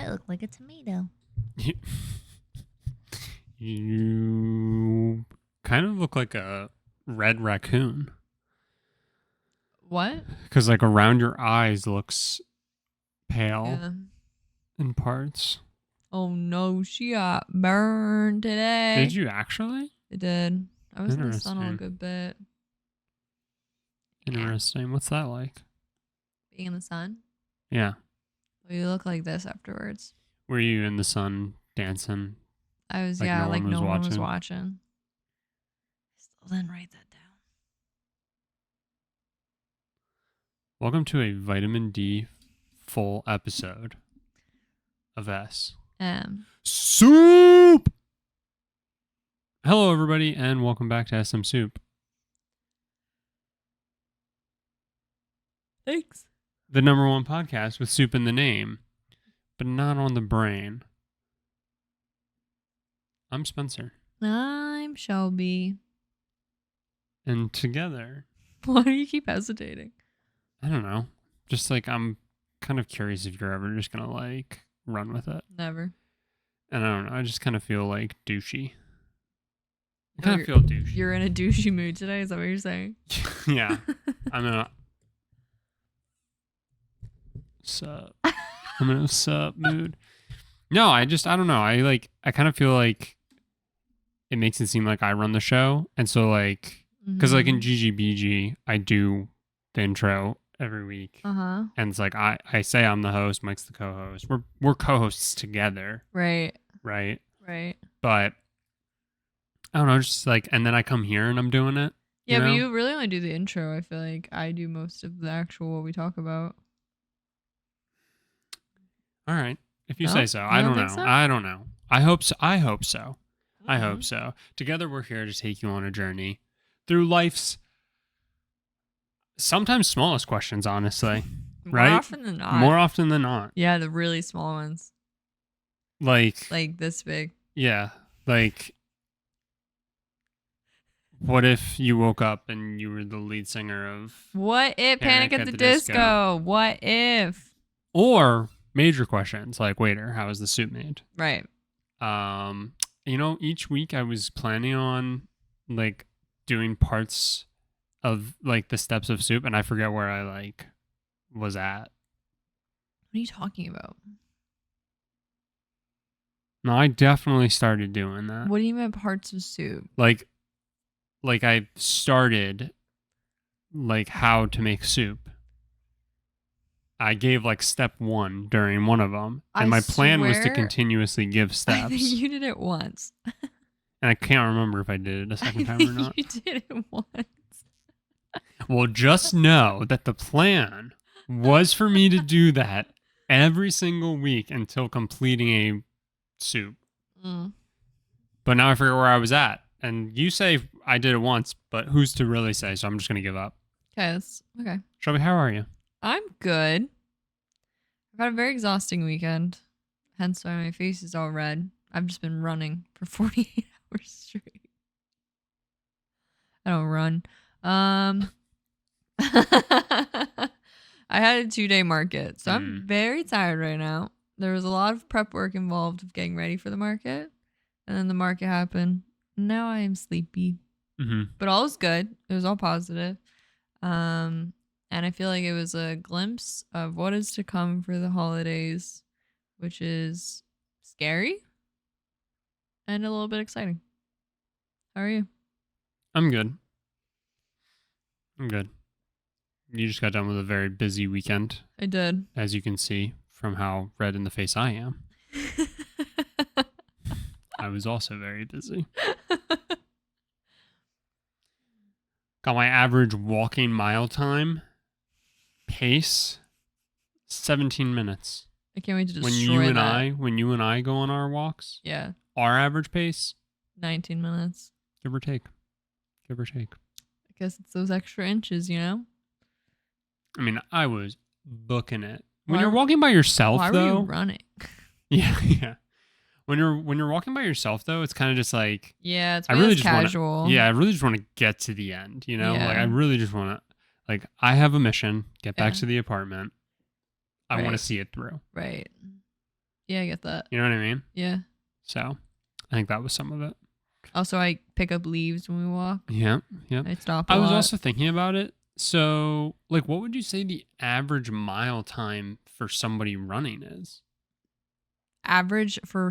I look like a tomato. You kind of look like a red raccoon. What? Because like around your eyes looks pale Yeah. in parts. Oh no, she got burned today. Did you actually? I did. I was in the sun a Interesting. good bit. Interesting. What's that like? Being in the sun. Yeah. Well, you look like this afterwards. Were you in the sun dancing? I was, Like yeah, no like one was no one was watching? watching. I still didn't write that down. Welcome to a vitamin D full episode of SMSoup. Hello, everybody, and welcome back to SMSoup. Thanks. The number one podcast with soup in the name, but not on the brain. I'm Spencer. I'm Shelby. And together, Why do you keep hesitating? I don't know. Just like I'm kind of curious if you're ever just going to like run with it. Never. And I don't know. I just kind of feel like douchey. I Oh, kind of feel douchey. You're in a douchey mood today? Is that what you're saying? Yeah. I'm in a sup. I'm in a sup mood. No, I don't know. I kind of feel like it makes it seem like I run the show. And so like, because like in GGBG, I do the intro every week. Uh-huh. And it's like, I say I'm the host, Mike's the co-host. We're co-hosts together. Right. Right. Right. But I don't know, just like, and then I come here and I'm doing it. Yeah, you know? but you really only do the intro. I feel like I do most of the actual what we talk about. All right. If you No? say so. You I don't don't think know. so? I don't know. I hope so. I hope so. I Mhm. hope so. Together, we're here to take you on a journey through life's sometimes smallest questions, honestly. Right? More often than not. More often than not. Yeah, the really small ones. Like this big. yeah. Like, what if you woke up and you were the lead singer of What if Panic at the Disco? What if? Or major questions like, waiter, how is the soup made? Right. Each week I was planning on like doing parts of like the steps of soup, and I forget where I like was at. What are you talking about? No, I definitely started doing that. What do you mean parts of soup? Like I started like how to make soup. I gave like step 1 during one of them, and my plan was to continuously give steps. I think you did it once. And I can't remember if I did it a second time or not. You did it once. Well, just know that the plan was for me to do that every single week until completing a soup. Mm. But now I forget where I was at. And you say I did it once, but who's to really say? So I'm just going to give up. Okay. Shelby, how are you? I'm good. I've had a very exhausting weekend. Hence why my face is all red. I've just been running for 48 hours straight. I don't run. I had a 2-day market, so I'm very tired right now. There was a lot of prep work involved of getting ready for the market, and then the market happened. Now I am sleepy, but all was good. It was all positive. And I feel like it was a glimpse of what is to come for the holidays, which is scary and a little bit exciting. How are you? I'm good. You just got done with a very busy weekend. I did. As you can see from how red in the face I am. I was also very busy. Got my average walking mile time pace 17 minutes. I can't wait to destroy when you and I go on our walks. Yeah. Our average pace 19 minutes. Give or take. I guess it's those extra inches, you know? I mean, I was booking it. When you're walking by yourself, why though. Were you running? Yeah. When you're walking by yourself, though, it's kind of just like. Yeah, it's really casual. I really just want to get to the end, you know? Yeah. Like, I really just want to. Like, I have a mission. Get back to the apartment. I want to see it through. Right. Yeah, I get that. You know what I mean? Yeah. So I think that was some of it. Also, I pick up leaves when we walk. Yeah. I stop a I was lot. also thinking about it. So, like, what would you say the average mile time for somebody running is? Average for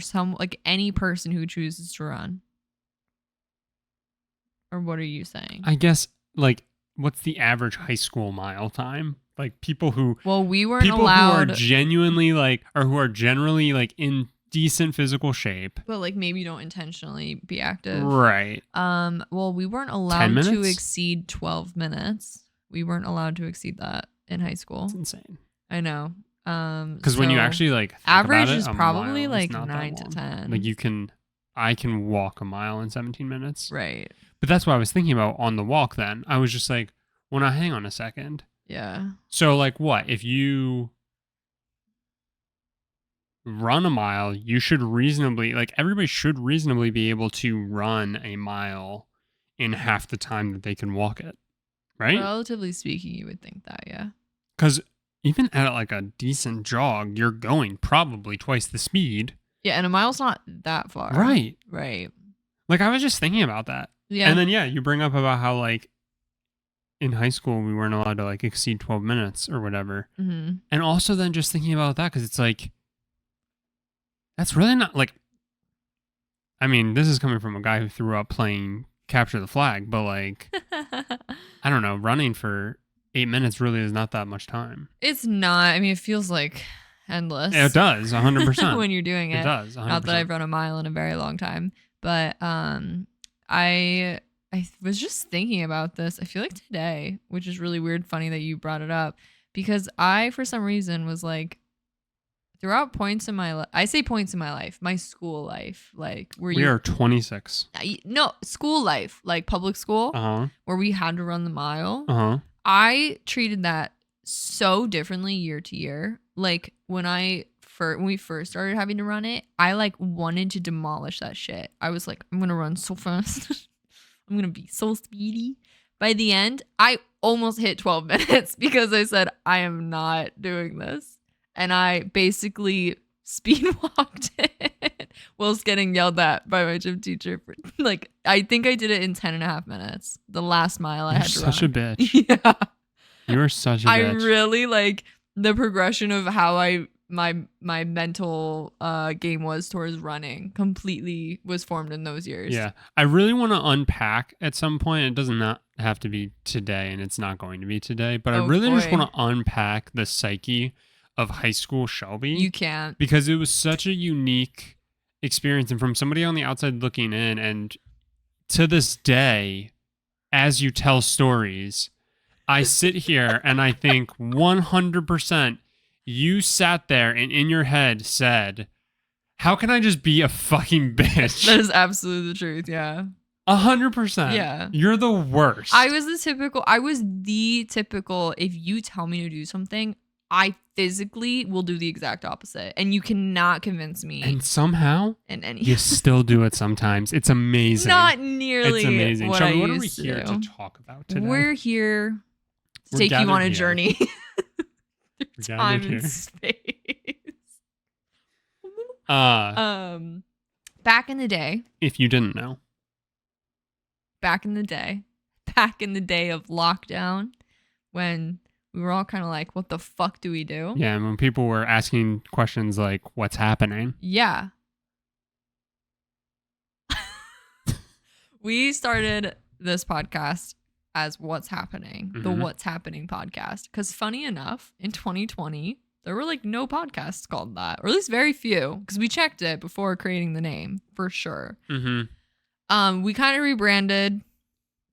any person who chooses to run. Or what are you saying? I guess, like, what's the average high school mile time? Like, people who... Well, we weren't people allowed... who are genuinely, like, or who are generally, like, in decent physical shape. But, like, maybe don't intentionally be active. Right. Well, we weren't allowed to exceed 12 minutes. We weren't allowed to exceed that in high school. It's insane. I know. Because when you actually, like, think average about it, is probably, like, 9 to 10. Like, I can walk a mile in 17 minutes. Right. But that's what I was thinking about on the walk then. I was just like, well, now hang on a second. Yeah. So, like, what? If you run a mile, you should reasonably, like, everybody should reasonably be able to run a mile in half the time that they can walk it. Right? Relatively speaking, you would think that, yeah. Because even at, like, a decent jog, you're going probably twice the speed. Yeah, and a mile's not that far. Right. Right. Like, I was just thinking about that. Yeah. And then, yeah, you bring up about how, like, in high school, we weren't allowed to, like, exceed 12 minutes or whatever. Mm-hmm. And also then just thinking about that, because it's like, that's really not, like, I mean, this is coming from a guy who threw up playing Capture the Flag, but, like, I don't know, running for 8 minutes really is not that much time. It's not. I mean, it feels like endless. It does, 100%. When you're doing it. It does, 100%. Not that I've run a mile in a very long time, but I was just thinking about this. I feel like today, which is really weird, funny that you brought it up, because I, for some reason, was like, throughout points in my life, I say points in my life, my school life, like we are 26. No, school life, like public school, where we had to run the mile. I treated that so differently year to year. Like when we first started having to run it, I like wanted to demolish that shit. I was like, I'm gonna run so fast. I'm gonna be so speedy. By the end, I almost hit 12 minutes because I said, I am not doing this. And I basically speed walked it whilst getting yelled at by my gym teacher. For, like, I think I did it in 10 and a half minutes. The last mile I had to run. You're such a bitch. Yeah. You are such a bitch. I really like the progression of how my mental game was towards running completely was formed in those years. Yeah. I really want to unpack at some point. It does not have to be today, and it's not going to be today, but I really just want to unpack the psyche of high school Shelby. You can't. Because it was such a unique experience, and from somebody on the outside looking in, and to this day, as you tell stories, I sit here and I think 100% you sat there and in your head said, how can I just be a fucking bitch? That is absolutely the truth, yeah. 100%. Yeah. You're the worst. I was the typical, if you tell me to do something, I physically will do the exact opposite. And you cannot convince me. And somehow, you still do it sometimes. It's amazing. Not nearly. It's amazing. What Shelby, I what are we used here to to talk about today? We're here to take you on a journey through time and space. Back in the day. If you didn't know. Back in the day of lockdown, when we were all kind of like, what the fuck do we do? Yeah, and when people were asking questions like, what's happening? Yeah. We started this podcast as What's Happening, the What's Happening podcast. Because funny enough, in 2020, there were like no podcasts called that, or at least very few, because we checked it before creating the name, for sure. We kind of rebranded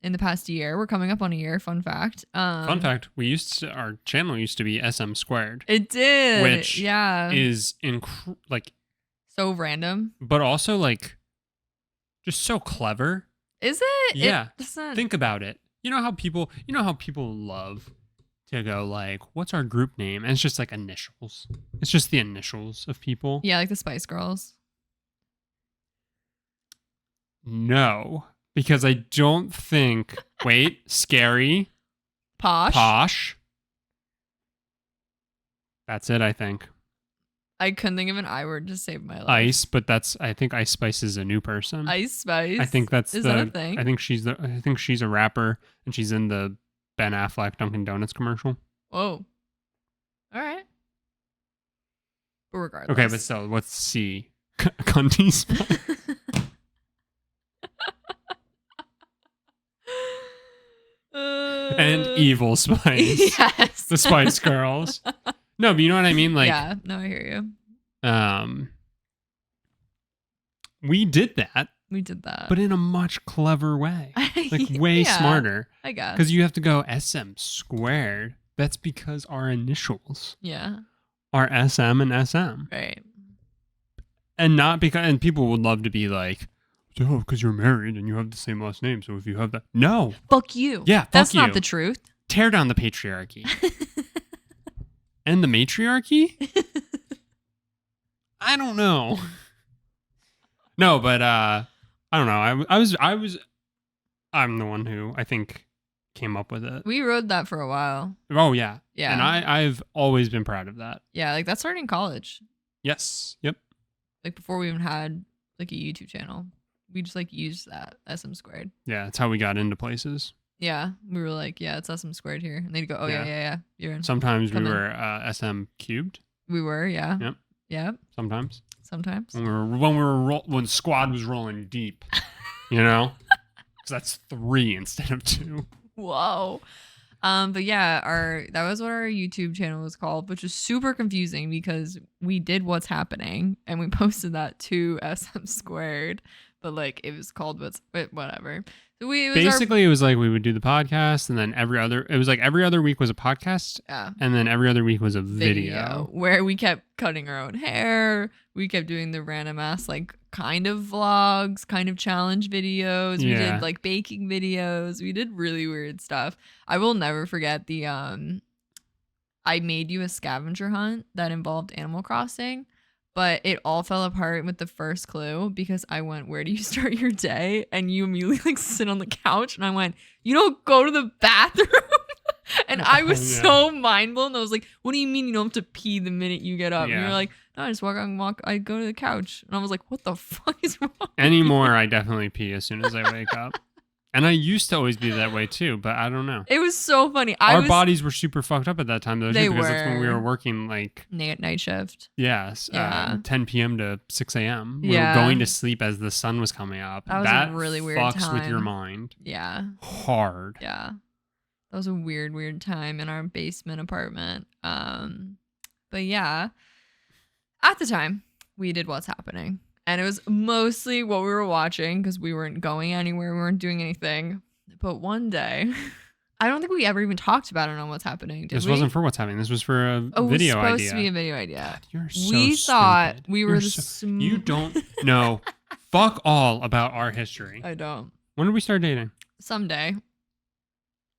in the past year. We're coming up on a year. Fun fact. Fun fact. Our channel used to be SM². It did. Which is so random, but also like just so clever. Is it? Yeah. Think about it. You know how people love to go like, what's our group name? And it's just like initials. It's just the initials of people. Yeah, like the Spice Girls. No. Because I don't think... Wait. Scary. Posh. That's it, I think. I couldn't think of an I word to save my life. Ice, but I think Ice Spice is a new person. Ice Spice. I think that's is that a thing? I think she's a rapper, and she's in the Ben Affleck Dunkin' Donuts commercial. Whoa. All right. But regardless. Okay, but so what's C? Cunty Spice. And Evil Spice. Yes. The Spice Girls. No, but you know what I mean? Like, yeah, no, I hear you. We did that. We did that. But in a much clever way. Like, way smarter. I guess. Because you have to go SM². That's because our initials are SM and SM. Right. And not because, and people would love to be like, oh, because you're married and you have the same last name. So if you have that. No. Fuck you. Yeah, That's not the truth. Tear down the patriarchy. And the matriarchy? I don't know. No, but I don't know. I'm the one who I think came up with it. We rode that for a while. Oh yeah. Yeah. And I've always been proud of that. Yeah, like that started in college. Yes. Yep. Like before we even had like a YouTube channel. We just like used that SM². Yeah, that's how we got into places. Yeah, we were like, yeah, it's SM² here, and they'd go, oh yeah, you're in. Sometimes we were SM3. We were, yeah. Yep. Yep. Sometimes. When squad was rolling deep, you know, because that's 3 instead of 2. Whoa. But yeah, that was what our YouTube channel was called, which is super confusing because we did What's Happening and we posted that to SM², but like it was called whatever. So it was like we would do the podcast, and then every other week was a podcast, and then every other week was a video where we kept cutting our own hair. We kept doing the random ass like kind of vlogs, kind of challenge videos. We did like baking videos. We did really weird stuff. I will never forget the I made you a scavenger hunt that involved Animal Crossing. But it all fell apart with the first clue because I went, where do you start your day? And you immediately like sit on the couch. And I went, you don't go to the bathroom? And I was so mind blown. I was like, what do you mean you don't have to pee the minute you get up? And you're like, no, I just I go to the couch. And I was like, what the fuck is wrong? Anymore, I definitely pee as soon as I wake up. And I used to always be that way too, but I don't know. It was so funny. Our bodies were super fucked up at that time, though, because that's when we were working like night shift. Yes, 10 p.m. to 6 a.m. We were going to sleep as the sun was coming up. That was a really weird time. Fucks with your mind. Yeah. Hard. Yeah. That was a weird time in our basement apartment. But yeah, at the time, we did What's Happening. And it was mostly what we were watching because we weren't going anywhere. We weren't doing anything. But one day, I don't think we ever even talked about it on What's Happening, did This wasn't for What's Happening. This was for a video idea. It was supposed to be a video idea. God, you're so we thought stupid. we were You don't know fuck all about our history. I don't. When did we start dating? Someday.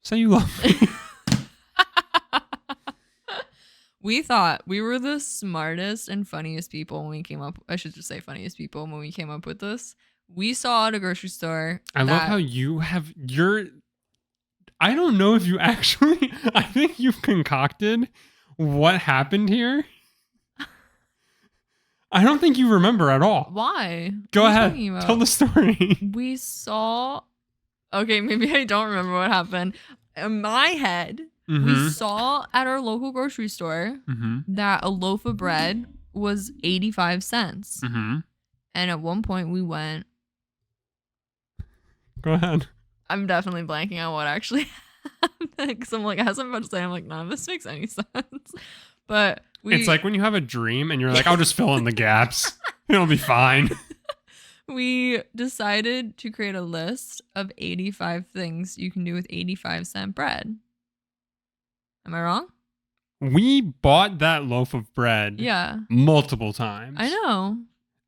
Say you love me. We thought we were the smartest and funniest people when we came up. I should just say funniest people when we came up with this. We saw at a grocery store. I love how you have I don't know if you actually, I think you've concocted what happened here. I don't think you remember at all. Why? Go ahead. Tell the story. We saw. Okay, maybe I don't remember what happened. In my head, we saw at our local grocery store that a loaf of bread was 85 cents. And at one point we went. Go ahead. I'm definitely blanking on what actually happened. Because I'm like, as I'm about to say, I'm like, none of this makes any sense. But it's like when you have a dream and you're like, I'll just fill in the gaps. It'll be fine. We decided to create a list of 85 things you can do with 85-cent bread. Am I wrong? We bought that loaf of bread multiple times. I know.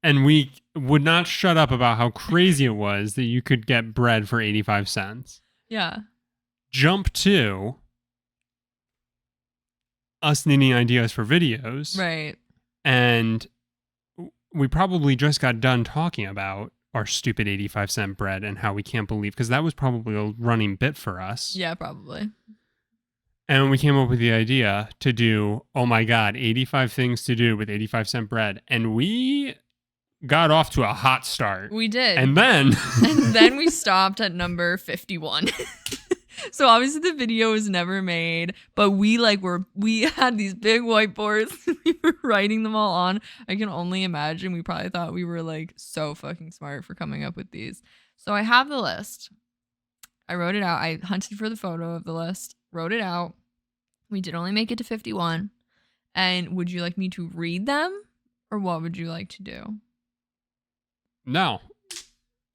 And we would not shut up about how crazy it was that you could get bread for 85 cents. Yeah. Jump to us needing ideas for videos. Right. And we probably just got done talking about our stupid 85-cent bread and how we can't believe, because that was probably a running bit for us. Yeah, probably. And we came up with the idea to do, oh my God, 85 things to do with 85-cent bread. And we got off to a hot start. We did. And then we stopped at number 51. So obviously the video was never made, but we had these big whiteboards. We were writing them all on. I can only imagine we probably thought we were like so fucking smart for coming up with these. So I have the list. I wrote it out. I hunted for the photo of the list, wrote it out. We did only make it to 51. And would you like me to read them or what would you like to do? No.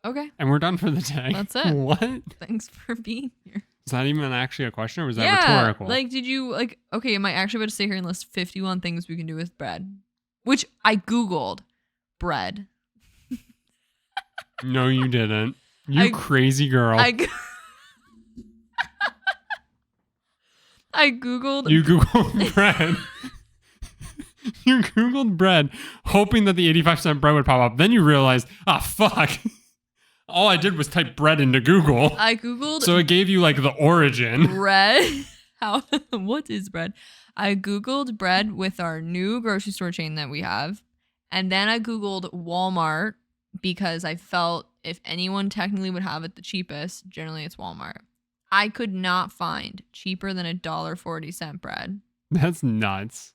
Okay. And we're done for the day. That's it. What? Thanks for being here. Is that even actually a question or was that rhetorical? Like, did you, like, okay, am I actually about to sit here and list 51 things we can do with bread? Which I Googled bread. No, you didn't. You crazy girl. I Googled. You Googled bread. You Googled bread, hoping that the 85-cent bread would pop up. Then you realized, fuck. All I did was type bread into Google. I Googled. So it gave you like the origin. Bread. What is bread? I Googled bread with our new grocery store chain that we have. And then I Googled Walmart because I felt if anyone technically would have it the cheapest, generally it's Walmart. I could not find cheaper than $1.40 bread. That's nuts.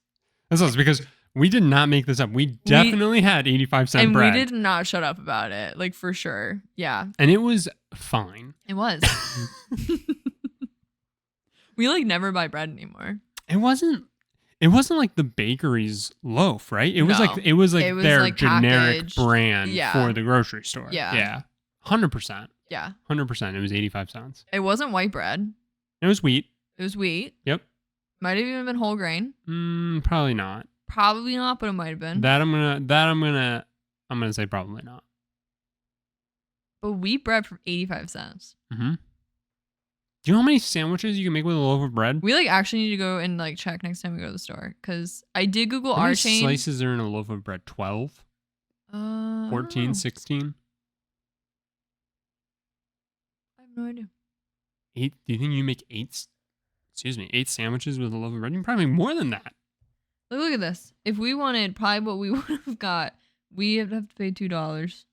That's nuts because we did not make this up. We definitely had 85-cent bread. And we did not shut up about it, like for sure. Yeah. And it was fine. It was. We like never buy bread anymore. It wasn't like the bakery's loaf, right? It was like their like generic packaged brand for the grocery store. Yeah. Yeah. 100%. Yeah. 100%. It was 85 cents. It wasn't white bread. It was wheat. It was wheat. Yep. Might have even been whole grain. Probably not. Probably not, but it might have been. I'm gonna say probably not. But wheat bread for 85 cents. Mm-hmm. Do you know how many sandwiches you can make with a loaf of bread? We like actually need to go and like check next time we go to the store because I did Google how our many chain. Slices are in a loaf of bread? 12? 14, 16? I have no idea. 8? Do you think you make 8 sandwiches with a loaf of bread? You can probably make more than that. Look at this. If we wanted probably what we would have got, we have to pay $2.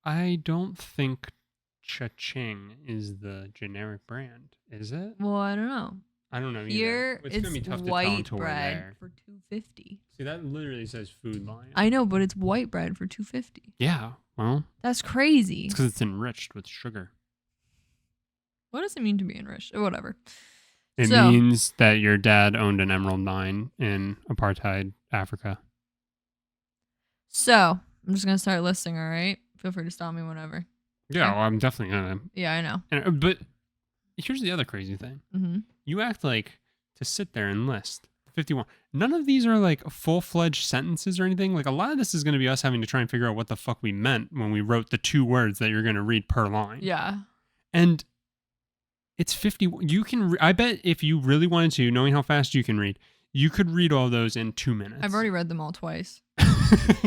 I don't think Cha-Ching is the generic brand, is it? Well, I don't know. I don't know either. Here it's gonna be tough to tell white until we're bread there. for $2.50. See, that literally says Food Lion. I know, but it's white bread for $2.50. Yeah, well, that's crazy. It's because it's enriched with sugar. What does it mean to be enriched? Or whatever. It means that your dad owned an emerald mine in apartheid Africa. So I'm just gonna start listing. All right, feel free to stop me whenever. Yeah, well, I'm definitely gonna. Yeah, I know. But here's the other crazy thing. Mm-hmm. You act like to sit there and list 51. None of these are like full-fledged sentences or anything. Like a lot of this is going to be us having to try and figure out what the fuck we meant when we wrote the 2 words that you're going to read per line. Yeah. And it's 51. You can. I bet if you really wanted to, knowing how fast you can read, you could read all those in 2 minutes. I've already read them all twice.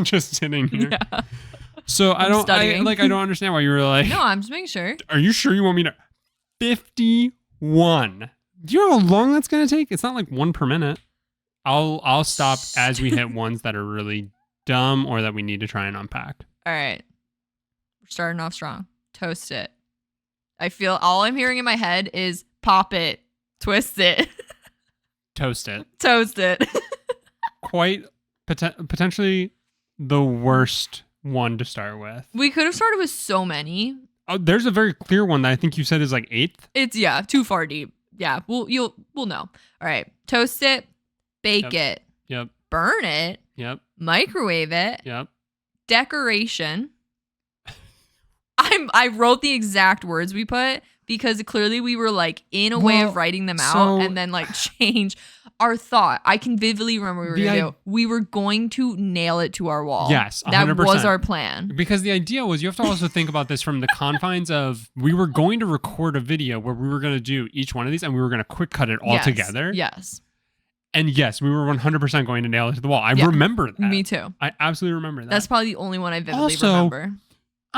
Just sitting here. Yeah. So I don't understand why you were like. No, I'm just making sure. Are you sure you want me to? 51. Do you know how long that's gonna take? It's not like 1 per minute. I'll stop as we hit ones that are really dumb or that we need to try and unpack. All right. We're starting off strong. Toast it. I feel all I'm hearing in my head is pop it, twist it, toast it. Toast it. Quite potentially the worst one to start with. We could have started with so many. Oh, there's a very clear one that I think you said is like 8th. It's too far deep. Yeah, we'll know. All right. Toast it, bake it. Yep. Burn it. Yep. Microwave it. Yep. Decoration. I wrote the exact words we put because clearly we were like in a way of writing them out and then like change our thought. I can vividly remember what we were going to do. We were going to nail it to our wall. Yes, 100%. That was our plan. Because the idea was you have to also think about this from the confines of we were going to record a video where we were going to do each one of these and we were going to quick cut it all together. Yes. And yes, we were 100% going to nail it to the wall. I remember that. Me too. I absolutely remember that. That's probably the only one I vividly remember.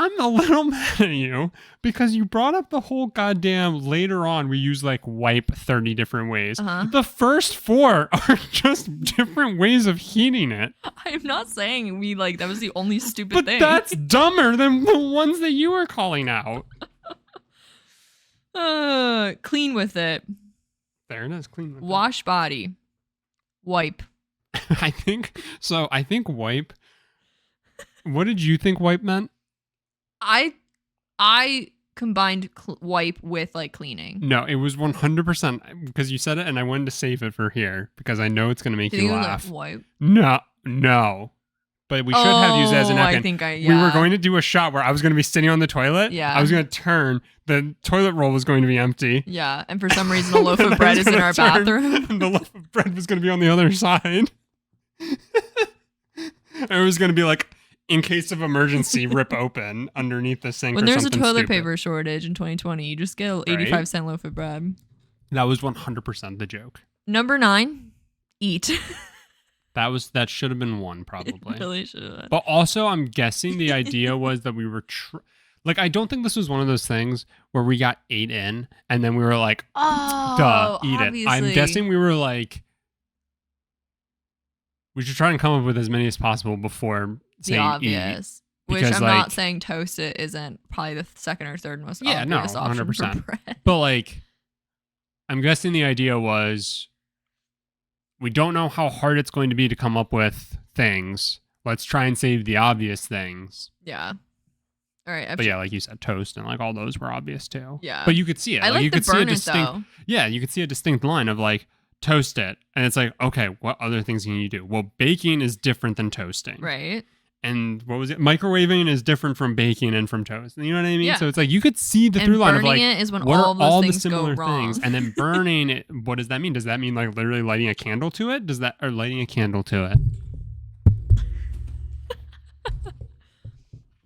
I'm a little mad at you because you brought up the whole goddamn later on we use like wipe 30 different ways. The first 4 are just different ways of heating it. I'm not saying we like that was the only stupid thing. But that's dumber than the ones that you were calling out. Clean with it. There it is, clean with it. Wash body. Wipe. I think wipe. What did you think wipe meant? I combined wipe with like cleaning. No, it was 100% because you said it and I wanted to save it for here because I know it's going to make you laugh. Wipe? No. But we should have used it as a napkin. I think We were going to do a shot where I was going to be sitting on the toilet. Yeah. I was going to turn. The toilet roll was going to be empty. Yeah. And for some reason, a loaf of bread is in our bathroom. And the loaf of bread was going to be on the other side. It was going to be like, in case of emergency, rip open underneath the sink. When there's a toilet stupid. Paper shortage in 2020, you just get an 85-cent loaf of bread. That was 100% the joke. Number 9, eat. That should have been 1 probably. It really should have. But also, I'm guessing the idea was that we were I don't think this was one of those things where we got 8 in and then we were like, duh, eat obviously. it. I'm guessing we were like, we should try and come up with as many as possible before saying the obvious. Eat. Which Because, I'm not saying toast it isn't probably the second or third most obvious option 100%. for bread. But like, I'm guessing the idea was we don't know how hard it's going to be to come up with things. Let's try and save the obvious things. Yeah. All right. But yeah, like you said, toast and like all those were obvious too. Yeah. But you could see it. I like you the could see a burn it distinct. though. Yeah, you could see a distinct line of like toast it, and it's like, okay, what other things can you do? Well, baking is different than toasting. Right. And what was it? Microwaving is different from baking and from toast. You know what I mean? Yeah. So it's like you could see the through line of like burning it is when what all are those all the things similar go wrong. things, and then burning it. What does that mean? Does that mean like literally lighting a candle to it? Or lighting a candle to it?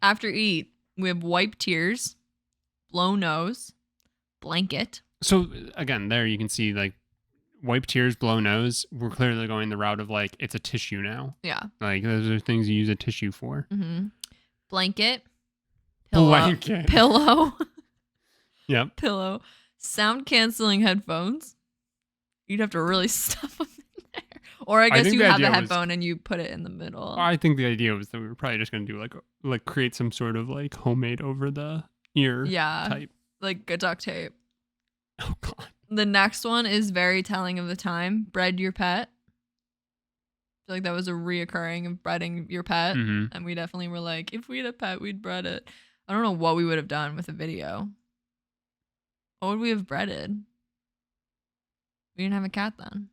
After eat, we have wipe tears, blow nose, blanket. So again, there you can see like wipe tears, blow nose. We're clearly going the route of like it's a tissue now. Yeah. Like those are things you use a tissue for. Mm-hmm. Blanket. Pillow. Yep. Pillow. Sound canceling headphones. You'd have to really stuff them in there. Or I guess you have the headphone and you put it in the middle. I think the idea was that we were probably just going to do like create some sort of like homemade over the ear type. Like a duct tape. Oh God. The next one is very telling of the time. Bread your pet. I feel like that was a reoccurring of breading your pet. Mm-hmm. And we definitely were like, if we had a pet, we'd bread it. I don't know what we would have done with a video. What would we have breaded? We didn't have a cat then.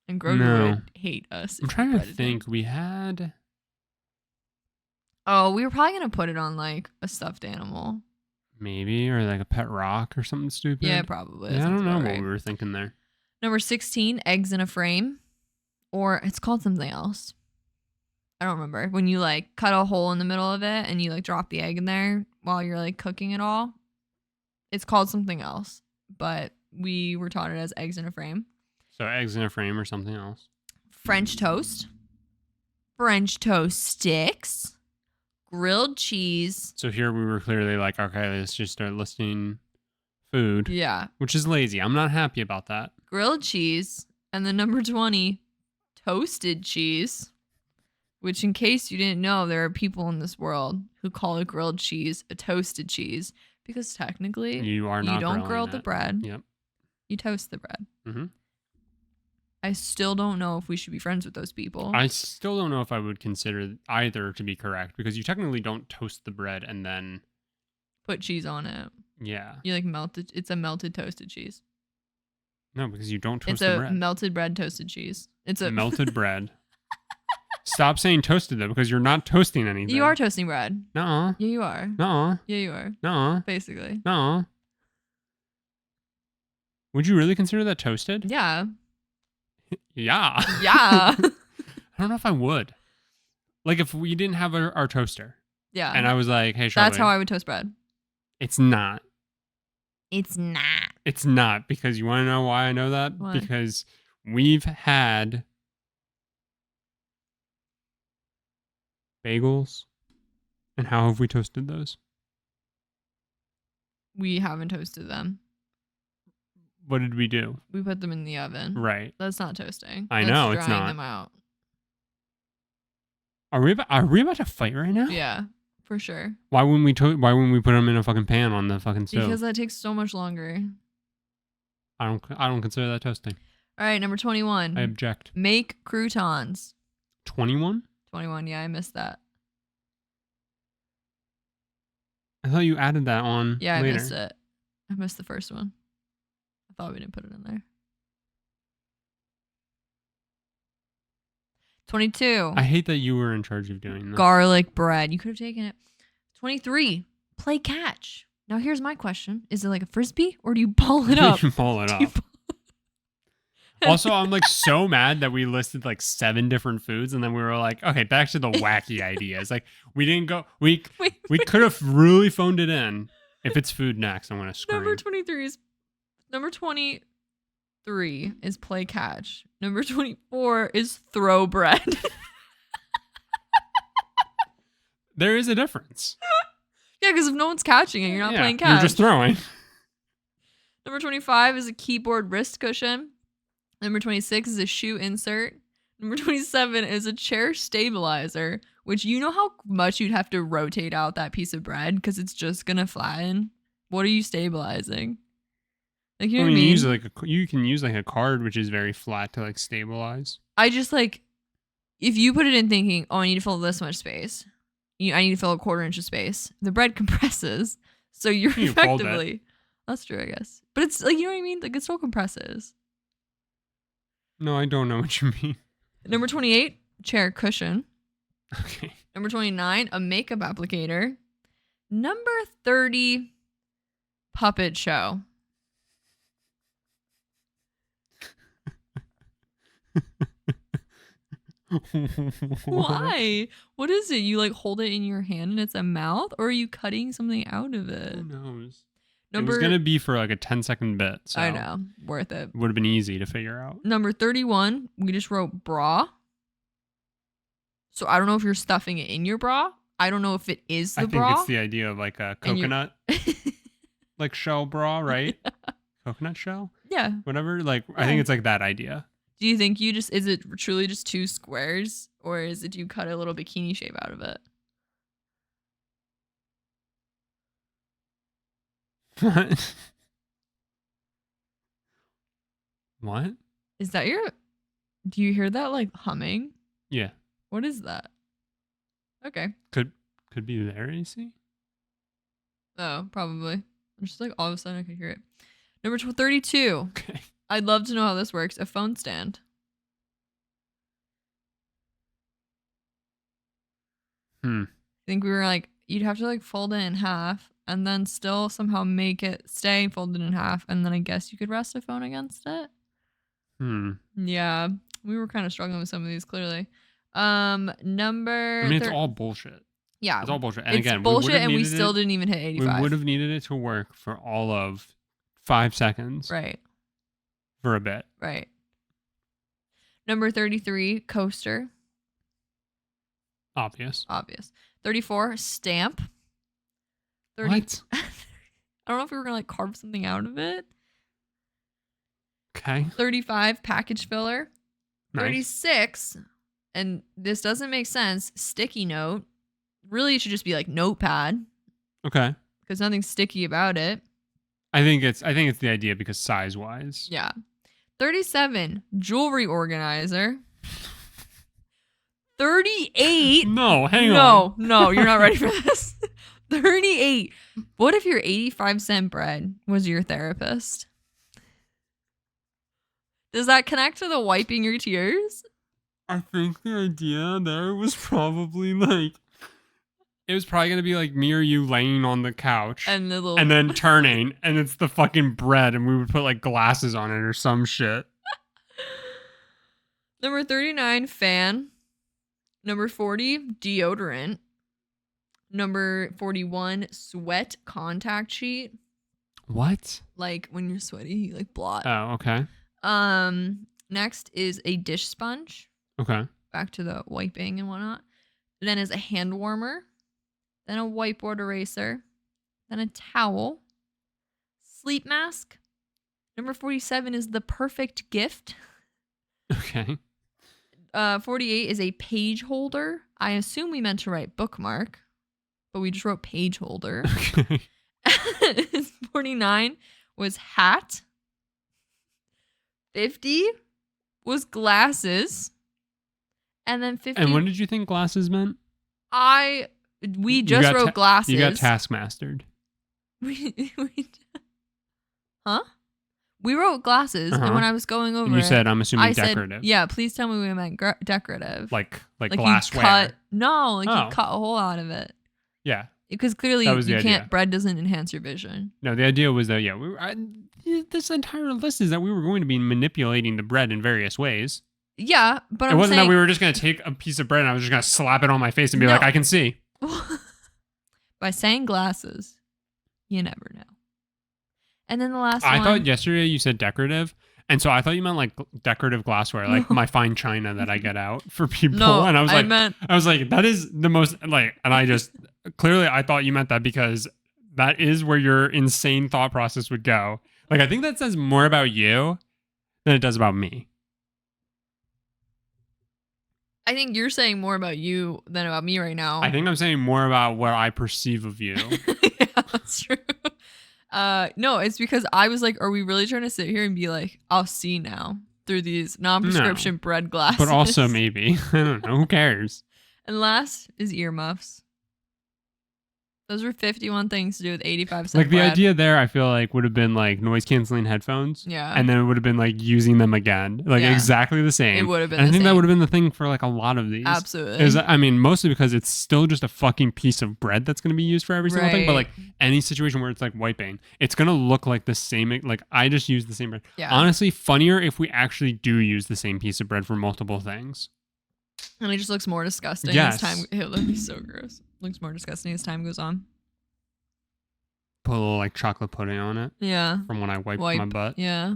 And Grogu would hate us. I'm trying to think. We had... Oh, we were probably going to put it on like a stuffed animal. Maybe, or like a pet rock or something stupid. Yeah, probably. Yeah, I don't know what we were thinking there. Number 16, eggs in a frame. Or it's called something else. I don't remember. When you like cut a hole in the middle of it and you like drop the egg in there while you're like cooking it all. It's called something else. But we were taught it as eggs in a frame. So eggs in a frame or something else. French toast. French toast sticks. Grilled cheese. So here we were clearly like, okay, let's just start listing food. Yeah. Which is lazy. I'm not happy about that. Grilled cheese. And then number 20, toasted cheese. Which, in case you didn't know, there are people in this world who call a grilled cheese a toasted cheese. Because technically, you don't grill the bread. Yep. You toast the bread. Mm-hmm. I still don't know if we should be friends with those people. I still don't know if I would consider either to be correct because you technically don't toast the bread and then put cheese on it. Yeah. You like melted. It's a melted toasted cheese. No, because you don't toast the bread. It's a melted bread toasted cheese. It's a melted bread. Stop saying toasted though, because you're not toasting anything. You are toasting bread. No. Yeah, you are. No. Yeah, you are. No. Basically. No. Would you really consider that toasted? Yeah. Yeah. Yeah. I don't know if I would. Like if we didn't have our toaster. Yeah. And I was like, hey, Shelby. That's how I would toast bread. It's not. It's not. It's not, because you want to know why I know that? Why? Because we've had bagels. And how have we toasted those? We haven't toasted them. What did we do? We put them in the oven. Right. That's not toasting. I That's know, it's drying not. them out. Are we about to fight right now? Yeah, for sure. Why wouldn't we put them in a fucking pan on the fucking stove? Because that takes so much longer. I don't consider that toasting. All right, number 21. I object. Make croutons. 21? 21, yeah, I missed that. I thought you added that on Yeah, later. I missed it. I missed the first one. I thought we didn't put it in there. 22. I hate that you were in charge of doing that. Garlic bread. You could have taken it. 23. Play catch. Now here's my question. Is it like a frisbee or do you ball it up? You ball it up. Also, I'm like so mad that we listed like 7 different foods and then we were like, okay, back to the wacky ideas. Like we didn't go, we could have really phoned it in. If it's food next, I'm going to scream. Number 23 is play catch. Number 24 is throw bread. There is a difference. Yeah, because if no one's catching it, you're not playing catch. You're just throwing. Number 25 is a keyboard wrist cushion. Number 26 is a shoe insert. Number 27 is a chair stabilizer, which you know how much you'd have to rotate out that piece of bread because it's just going to flatten. What are you stabilizing? Like, you know what I mean? You can use like a card, which is very flat to like stabilize. I just like, if you put it in thinking, oh, I need to fill this much space. I need to fill a 1/4 inch of space. The bread compresses. So you're effectively, that's true, I guess. But it's like, you know what I mean? Like it still compresses. No, I don't know what you mean. Number 28, chair cushion. Okay. Number 29, a makeup applicator. Number 30, puppet show. Why? What is it? You like hold it in your hand and it's a mouth, or are you cutting something out of it? Who knows? It was gonna be for like a 10-second bit. So I know, worth it. Would have been easy to figure out. Number 31, we just wrote bra. So I don't know if you're stuffing it in your bra. I don't know if it is the bra. I think it's the idea of like a coconut, like shell bra, right? Yeah. Coconut shell. Yeah. Whatever. Like I think it's like that idea. Do you think is it truly just 2 squares, or is it you cut a little bikini shape out of it? What? What? Is that do you hear that like humming? Yeah. What is that? Okay. Could be there, AC? Oh, probably. I'm just like all of a sudden I could hear it. Number 32. Okay. I'd love to know how this works. A phone stand. I think we were like, you'd have to like fold it in half and then still somehow make it stay folded in half. And then I guess you could rest a phone against it. Yeah. We were kind of struggling with some of these clearly. It's all bullshit. Yeah. It's all bullshit. And it's again, bullshit and we still didn't even hit 85. We would have needed it to work for all of 5 seconds. Right. For a bit. Right. Number 33, coaster. Obvious. 34, stamp. What? I don't know if we were going to like carve something out of it. Okay. 35, package filler. Nice. 36, and this doesn't make sense, sticky note. Really, it should just be like notepad. Okay. Because nothing's sticky about it. I think it's the idea because size-wise. Yeah. 37, jewelry organizer. 38. No, hang on. No, you're not ready for this. 38. What if your 85-cent bread was your therapist? Does that connect to the wiping your tears? I think the idea there was probably like, it was probably going to be like me or you laying on the couch and then turning and it's the fucking bread and we would put like glasses on it or some shit. Number 39, fan. Number 40, deodorant. Number 41, sweat contact sheet. What? Like when you're sweaty, you like blot. Oh, okay. Next is a dish sponge. Okay. Back to the wiping and whatnot. Then is a hand warmer. Then a whiteboard eraser. Then a towel. sleep mask. Number 47 is the perfect gift. Okay. 48 is a page holder. I assume we meant to write bookmark, but we just wrote page holder. Okay. 49 was hat. 50 was glasses. And then 50. And what did you think glasses meant? We just wrote glasses. You got taskmastered. Huh? We wrote glasses, and when I was going over, and you said, "I'm assuming I decorative." Said, yeah, please tell me we meant decorative, like glassware. You cut a hole out of it. Yeah, because clearly you can't. Idea. Bread doesn't enhance your vision. No, the idea was that this entire list is that we were going to be manipulating the bread in various ways. Yeah, but it wasn't that we were just going to take a piece of bread and I was just going to slap it on my face and be like, "I can see." By saying glasses, you never know. And then the last one. I thought yesterday you said decorative. And so I thought you meant like decorative glassware, like my fine china that I get out for people. No, and I was like, that is the most like, and I just clearly I thought you meant that because that is where your insane thought process would go. Like, I think that says more about you than it does about me. I think you're saying more about you than about me right now. I think I'm saying more about what I perceive of you. Yeah, that's true. No, it's because I was like, are we really trying to sit here and be like, I'll see now through these non-prescription bread glasses? But also maybe. I don't know. Who cares? And last is earmuffs. Those were 51 things to do with 85 like the bread. idea there, I feel like would have been like noise canceling headphones. Yeah. And then it would have been like using them again. Like exactly the same. It would have been and I think that would have been the thing for like a lot of these. Absolutely. I mean, mostly because it's still just a fucking piece of bread that's going to be used for every single thing. But like any situation where it's like wiping, it's going to look like the same. Like I just use the same bread. Yeah. Honestly, funnier if we actually do use the same piece of bread for multiple things. And it just looks more disgusting as time. It would be so gross. Looks more disgusting as time goes on. Put a little like chocolate pudding on it. Yeah. From when I wiped my butt. Yeah.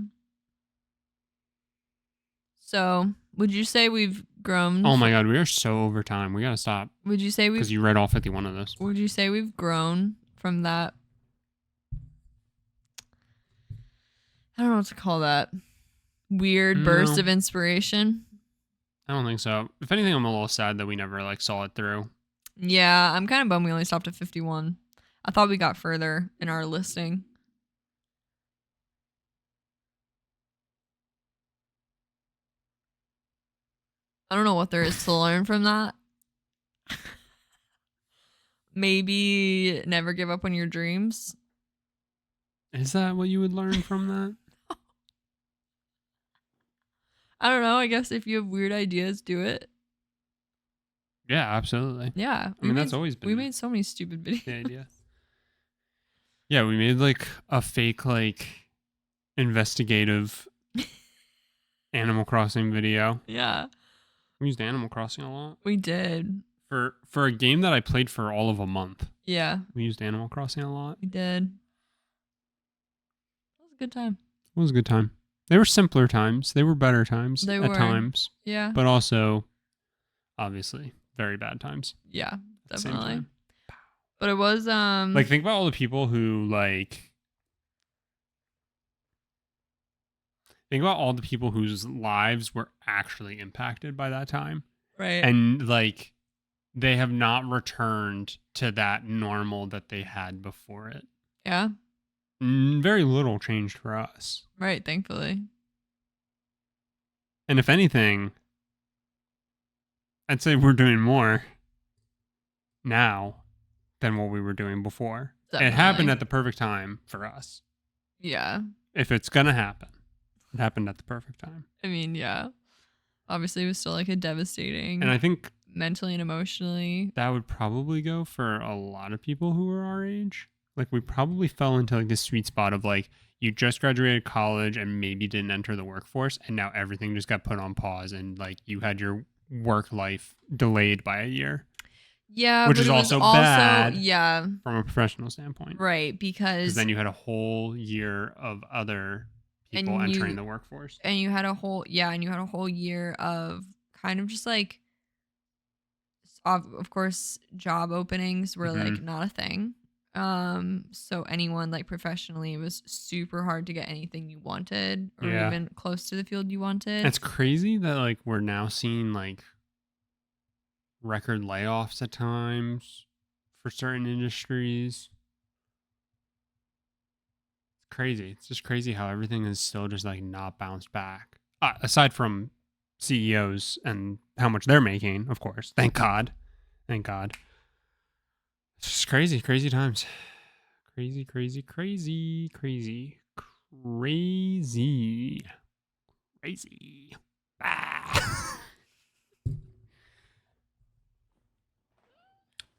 So, would you say we've grown? Oh my God, we are so over time. We gotta stop. Would you say because you read all 51 of those? Would you say we've grown from that? I don't know what to call that. Weird burst of inspiration. I don't think so. If anything, I'm a little sad that we never like saw it through. Yeah, I'm kind of bummed we only stopped at 51. I thought we got further in our listing. I don't know what there is to learn from that. Maybe never give up on your dreams. Is that what you would learn from that? I don't know. I guess if you have weird ideas, do it. Yeah, absolutely. Yeah. I mean, that's always been. We made so many stupid videos. The idea. Yeah, we made like a fake like investigative Animal Crossing video. Yeah. We used Animal Crossing a lot. We did. For a game that I played for all of a month. Yeah. We used Animal Crossing a lot. We did. It was a good time. It was a good time. They were simpler times. They were better times at times. Yeah. But also, obviously, very bad times. Yeah, definitely. But it was like, think about all the people who think about all the people whose lives were actually impacted by that time. Right. And like they have not returned to that normal that they had before it. Yeah. Very little changed for us. Right, thankfully. And if anything, I'd say we're doing more now than what we were doing before. Definitely. It happened at the perfect time for us. Yeah. If it's going to happen, it happened at the perfect time. I mean, yeah. Obviously, it was still like a devastating. And I think mentally and emotionally. That would probably go for a lot of people who are our age. Like, we probably fell into like this sweet spot of like, you just graduated college and maybe didn't enter the workforce, and now everything just got put on pause, and like you had your work life delayed by a year. Yeah, which is also bad. Yeah, from a professional standpoint, right? Because then you had a whole year of other people entering the workforce, and you had a whole year of kind of just like, of course, job openings were like not a thing. So anyone like professionally, it was super hard to get anything you wanted or Yeah. even close to the field you wanted. It's crazy that like we're now seeing like record layoffs at times for certain industries. It's crazy. It's just crazy how everything is still just like not bounced back. Aside from CEOs and how much they're making, of course. Thank God. Thank God. It's just crazy, crazy times. Crazy, crazy, crazy, crazy, crazy, crazy. Ah.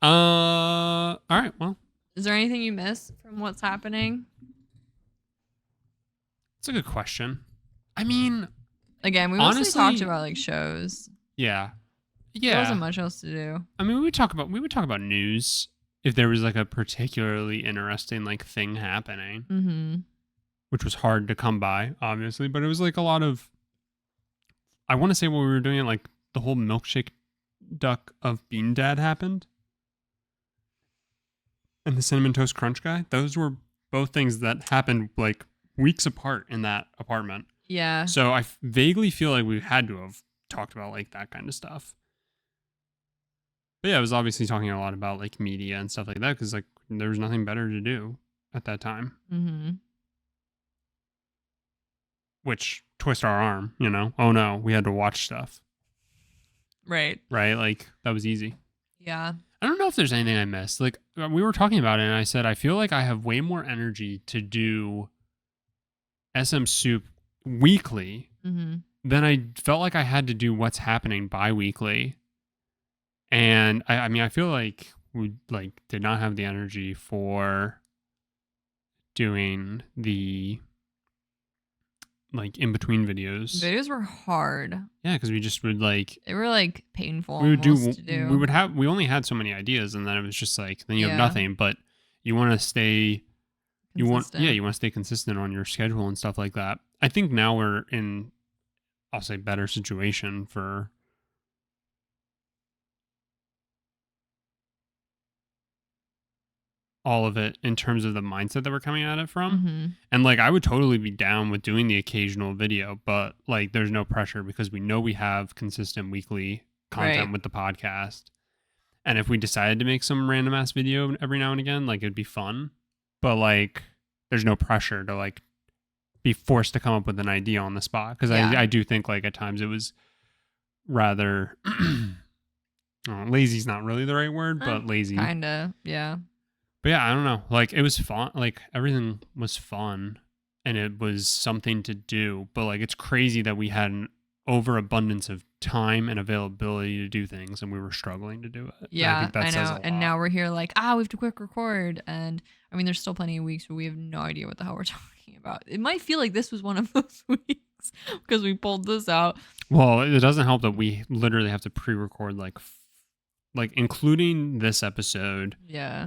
All right. Well, Is there anything you miss from what's happening? it's a good question. I mean, again, we honestly, mostly talked about like shows. Yeah. There wasn't much else to do. I mean, we would talk about news if there was like a particularly interesting like thing happening, which was hard to come by, obviously. But it was like a lot of. I want to say what we were doing, like the whole milkshake duck of Bean Dad happened, and the cinnamon toast crunch guy. Those were both things that happened like weeks apart in that apartment. Yeah. So I vaguely feel like we had to have talked about like that kind of stuff. But yeah, I was obviously talking a lot about like media and stuff like that because like there was nothing better to do at that time. Which twist our arm, you know? Oh no, we had to watch stuff. Right. Like that was easy. Yeah. I don't know if there's anything I missed. Like we were talking about it and I said, I feel like I have way more energy to do SMSoup weekly than I felt like I had to do what's happening bi-weekly. And I mean, I feel like we like did not have the energy for doing the like in between videos. Videos were hard. Yeah, because we just would like they were like painful. We would do. We only had so many ideas, and then it was just like then you have nothing. But you want to stay. You want to stay consistent on your schedule and stuff like that. I think now we're in, I'll say, better situation for. All of it in terms of the mindset that we're coming at it from. And like I would totally be down with doing the occasional video, but like there's no pressure because we know we have consistent weekly content with the podcast. And if we decided to make some random ass video every now and again, like it'd be fun. But like there's no pressure to like be forced to come up with an idea on the spot. Because I do think like at times it was rather lazy's not really the right word, but lazy. Kinda, yeah. But yeah, I don't know. Like it was fun. Like everything was fun and it was something to do. But like it's crazy that we had an overabundance of time and availability to do things and we were struggling to do it. Yeah, I know. And now we're here like, we have to quick record. And I mean, there's still plenty of weeks where we have no idea what the hell we're talking about. It might feel like this was one of those weeks because we pulled this out. Well, it doesn't help that we literally have to pre-record like including this episode,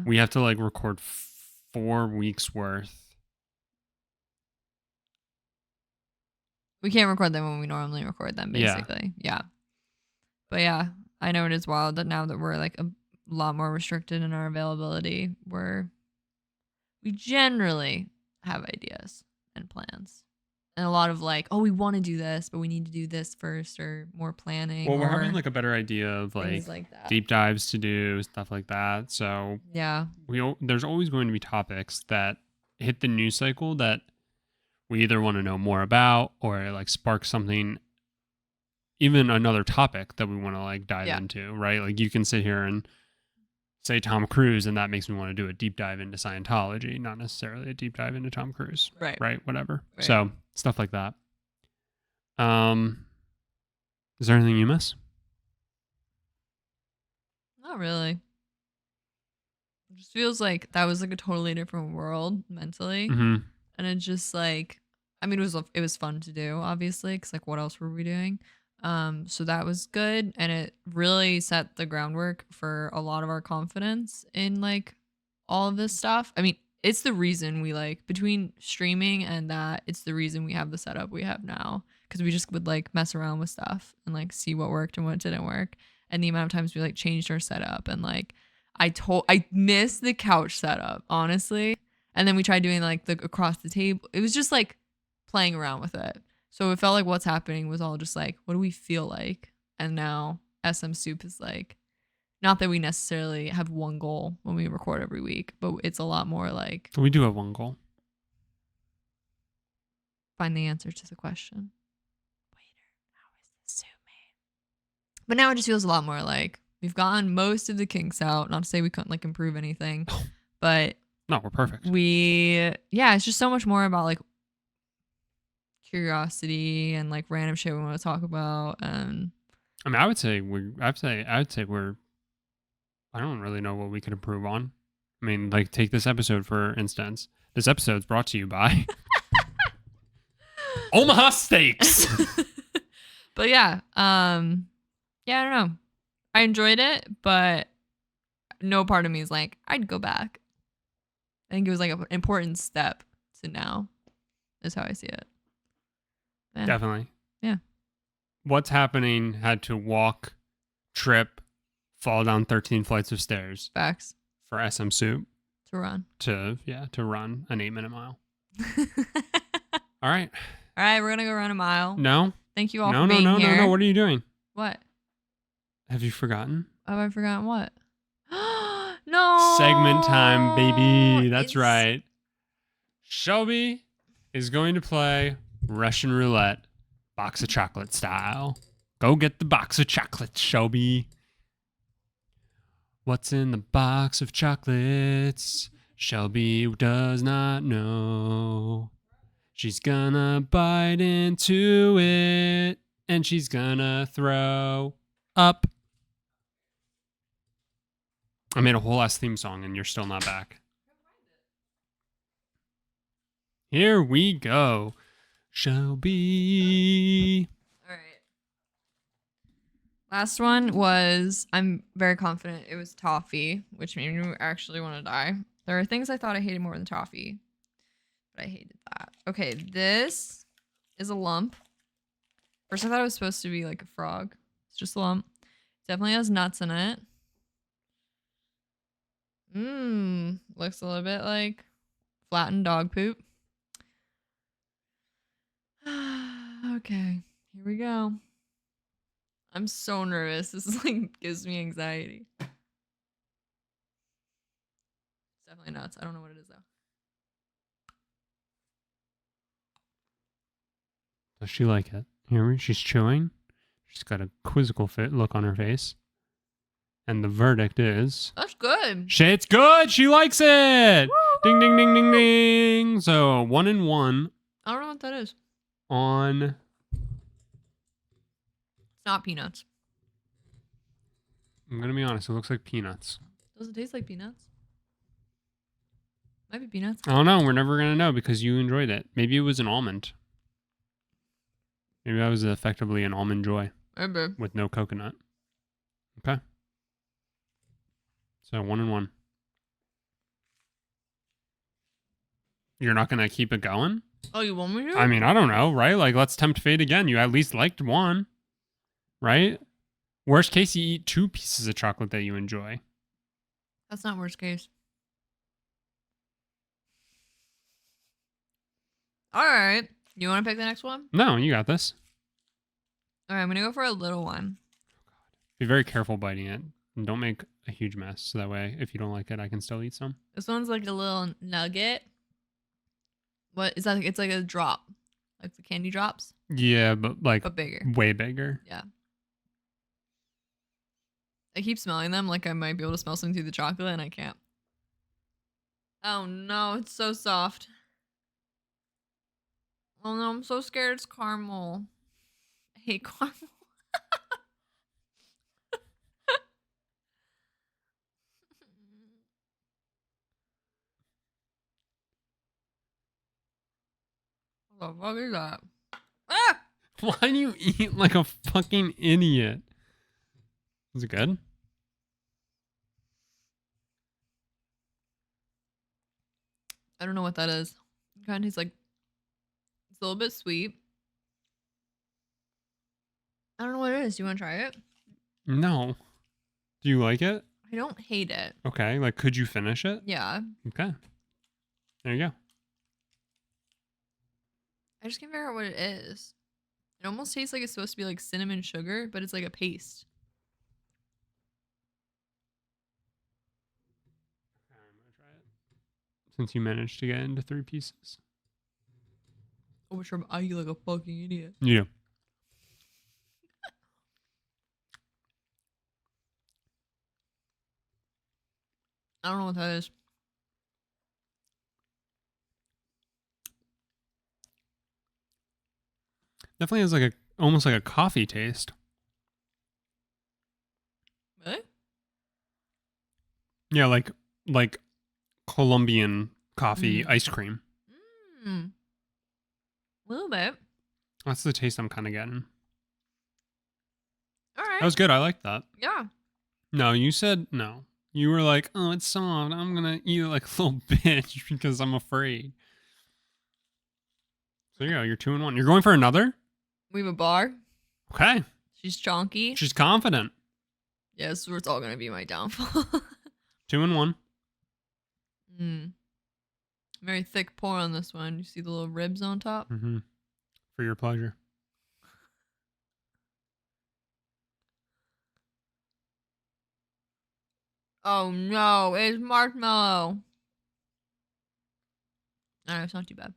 we have to like record 4 weeks worth. We can't record them when we normally record them, basically. Yeah. But yeah, I know it is wild that now that we're like a lot more restricted in our availability, we generally have ideas and plans. And a lot of like, we want to do this, but we need to do this first, or more planning. Well, we're having like a better idea of like deep dives to do, stuff like that. So yeah, there's always going to be topics that hit the news cycle that we either want to know more about or like spark something, even another topic that we want to like dive into, right? Like you can sit here and say Tom Cruise, and that makes me want to do a deep dive into Scientology, not necessarily a deep dive into Tom Cruise. Right. Whatever. Right. So stuff like that. Is there anything you miss? Not really. It just feels like that was like a totally different world mentally. And it's just like, I mean, it was fun to do, obviously, because like what else were we doing? So that was good, and it really set the groundwork for a lot of our confidence in like all of this stuff. I mean, it's the reason we like between streaming and that, it's the reason we have the setup we have now, because we just would like mess around with stuff and like see what worked and what didn't work, and the amount of times we like changed our setup and like I missed the couch setup, honestly. And then we tried doing like the across the table. It was just like playing around with it. So it felt like what's happening was all just like, what do we feel like? And now SMSoup is like, not that we necessarily have one goal when we record every week, but it's a lot more like We do have one goal. find the answer to the question. Waiter, how is this soup made? But now it just feels a lot more like we've gotten most of the kinks out. Not to say we couldn't like improve anything, but no, we're perfect. It's just so much more about like curiosity and like random shit we want to talk about. And I mean, I would say we're. I don't really know what we could improve on. I mean, like take this episode for instance. This episode's brought to you by Omaha Steaks. But yeah, I don't know. I enjoyed it, but no part of me is like, I'd go back. I think it was like an important step to now, is how I see it. Yeah. Definitely. Yeah. What's happening had to walk, trip, fall down 13 flights of stairs. Facts. For SMSoup. To run. To run an 8-minute mile. All right. All right, we're going to go run a mile. No. Thank you all for being here. No. What are you doing? What? Have you forgotten? Have I forgotten what? No. Segment time, baby. That's right. Shelby is going to play Russian roulette, box of chocolate style. Go get the box of chocolates, Shelby. What's in the box of chocolates? Shelby does not know. She's gonna bite into it, and she's gonna throw up. I made a whole ass theme song, and you're still not back. Here we go. Shelby. All right. Last one was, I'm very confident it was toffee, which made me actually want to die. There are things I thought I hated more than toffee, but I hated that. Okay, this is a lump. First I thought it was supposed to be like a frog. It's just a lump. Definitely has nuts in it. Looks a little bit like flattened dog poop. Okay, here we go. I'm so nervous. This is like gives me anxiety. It's definitely nuts. I don't know what it is though. Does she like it? Hear me? She's chewing. She's got a quizzical look on her face. And the verdict is... That's good. It's good. She likes it. Woo-hoo! Ding, ding, ding, ding, ding. So 1-1. I don't know what that is. On... It's not peanuts. I'm going to be honest. It looks like peanuts. Does it taste like peanuts? Might be peanuts. I don't know. We're never going to know because you enjoyed it. Maybe it was an almond. Maybe that was effectively an almond joy. Maybe. With no coconut. Okay. So 1-1. You're not going to keep it going? Oh, you want me to? I mean, I don't know, right? Like, let's tempt fate again. You at least liked one, right? Worst case, you eat 2 pieces of chocolate that you enjoy. That's not worst case. All right. You want to pick the next one? No, you got this. All right, I'm going to go for a little one. Be very careful biting it. And don't make a huge mess. So that way, if you don't like it, I can still eat some. This one's like a little nugget. What is that? It's like a drop. Like the candy drops. Yeah, but like but bigger. Way bigger. Yeah. I keep smelling them like I might be able to smell something through the chocolate and I can't. Oh no, it's so soft. Oh no, I'm so scared it's caramel. I hate caramel. What the fuck is that? Ah! Why do you eat like a fucking idiot? Is it good? I don't know what that is. It kind of tastes like it's a little bit sweet. I don't know what it is. Do you want to try it? No. Do you like it? I don't hate it. Okay, like could you finish it? Yeah. Okay. There you go. I just can't figure out what it is. It almost tastes like it's supposed to be like cinnamon sugar, but it's like a paste. I'm gonna try it. Since you managed to get into 3 pieces. Oh, which I eat like a fucking idiot. Yeah. I don't know what that is. Definitely has like a almost like a coffee taste. Really? Yeah, like Colombian coffee ice cream. A little bit. That's the taste I'm kind of getting. All right. That was good. I like that. Yeah. No, you said no. You were like, oh, it's soft. I'm going to eat it like a little bitch because I'm afraid. So yeah, you're 2-1. You're going for another? We have a bar. Okay. She's chonky. She's confident. Yes, it's all going to be my downfall. 2-1. Very thick pour on this one. You see the little ribs on top? Mm-hmm. For your pleasure. Oh no, it's marshmallow. Alright, it's not too bad.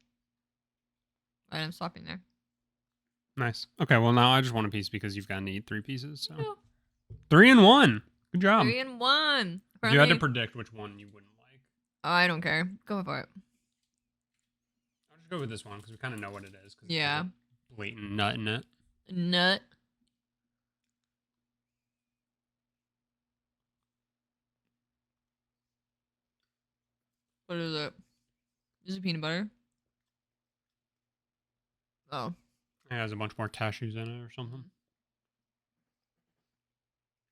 Alright, I'm stopping there. Nice. Okay, well now I just want a piece because you've gotten to eat 3 pieces. So No. 3-1. Good job. 3-1. If you had to predict which one you wouldn't like. I don't care. Go for it. I'll just go with this one because we kind of know what it is. Yeah. There's a blatant nut in it. Nut. What is it? Is it peanut butter? Oh. It has a bunch more cashews in it or something.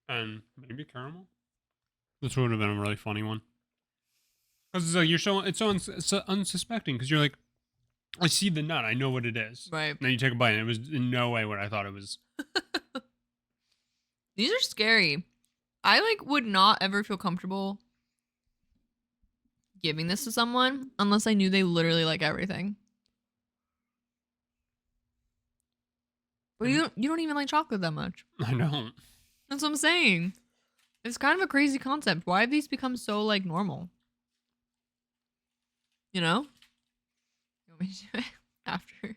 And maybe caramel. This would have been a really funny one. Because it's like it's so unsuspecting because you're like, I see the nut, I know what it is. Right. And then you take a bite and it was in no way what I thought it was. These are scary. I like would not ever feel comfortable giving this to someone unless I knew they literally like everything. But you don't even like chocolate that much. I don't. That's what I'm saying. It's kind of a crazy concept. Why have these become so like normal? You know? You want me to do it after?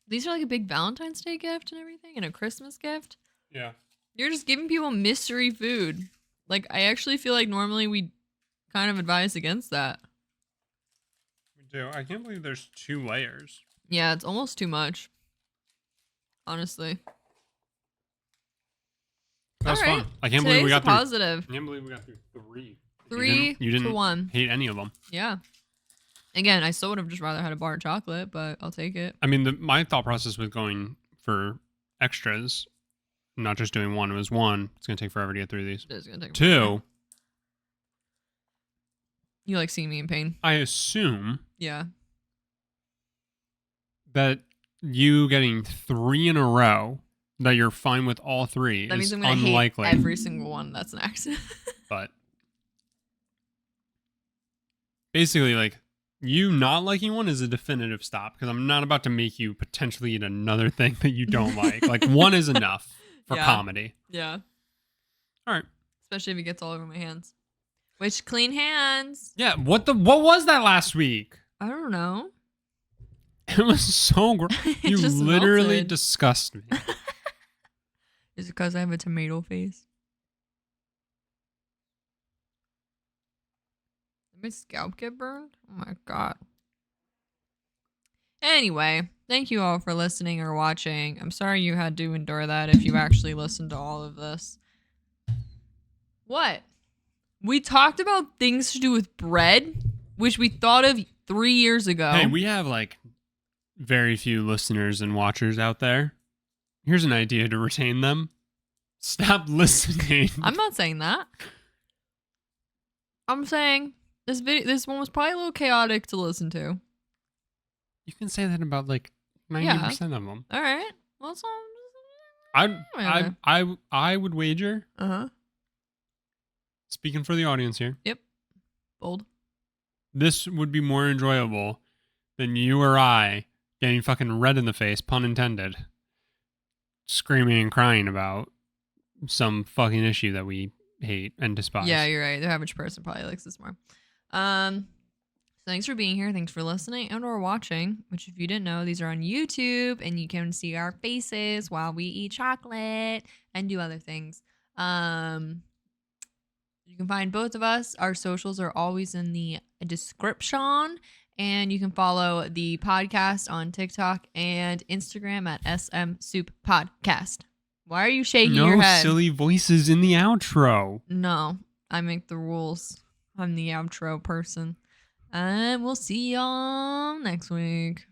These are like a big Valentine's Day gift and everything, and a Christmas gift. Yeah. You're just giving people mystery food. Like, I actually feel like normally we kind of advise against that. We do. I can't believe there's 2 layers. Yeah, it's almost too much. Honestly. That was fun. I can't Today's believe we got positive. I can't believe we got through 3. 3 you didn't to 1. hate any of them. Yeah. Again, I still would have just rather had a bar of chocolate, but I'll take it. I mean, my thought process with going for extras, not just doing one, was 1. It's going to take forever to get through these. It's gonna take 2. forever. You like seeing me in pain. I assume Yeah. that you getting 3 in a row, that you're fine with all 3, That means is I'm gonna unlikely. hate every single one. That's an accident. But basically, like, you not liking one is a definitive stop because I'm not about to make you potentially eat another thing that you don't like. Like, 1 is enough for comedy. Yeah. All right. Especially if it gets all over my hands. Which clean hands. Yeah. What was that last week? I don't know. It was so gross. You just literally melted. disgust me. Is it because I have a tomato face? Did my scalp get burned? Oh my god. Anyway, thank you all for listening or watching. I'm sorry you had to endure that if you actually listened to all of this. What? We talked about things to do with bread, which we thought of 3 years ago. Hey, we have like very few listeners and watchers out there. Here's an idea to retain them. Stop listening. I'm not saying that. I'm saying this one was probably a little chaotic to listen to. You can say that about like 90% of them. All right. Well, I would wager Uh-huh. speaking for the audience here. Yep. Bold. This would be more enjoyable than you or I getting fucking red in the face, pun intended, screaming and crying about some fucking issue that we hate and despise. Yeah, you're right. The average person probably likes this more. So thanks for being here. Thanks for listening and or watching, which if you didn't know, these are on YouTube and you can see our faces while we eat chocolate and do other things. You can find both of us. Our socials are always in the description. And you can follow the podcast on TikTok and Instagram at SMSoup Podcast. Why are you shaking your head? No silly voices in the outro. No, I make the rules. I'm the outro person. And we'll see y'all next week.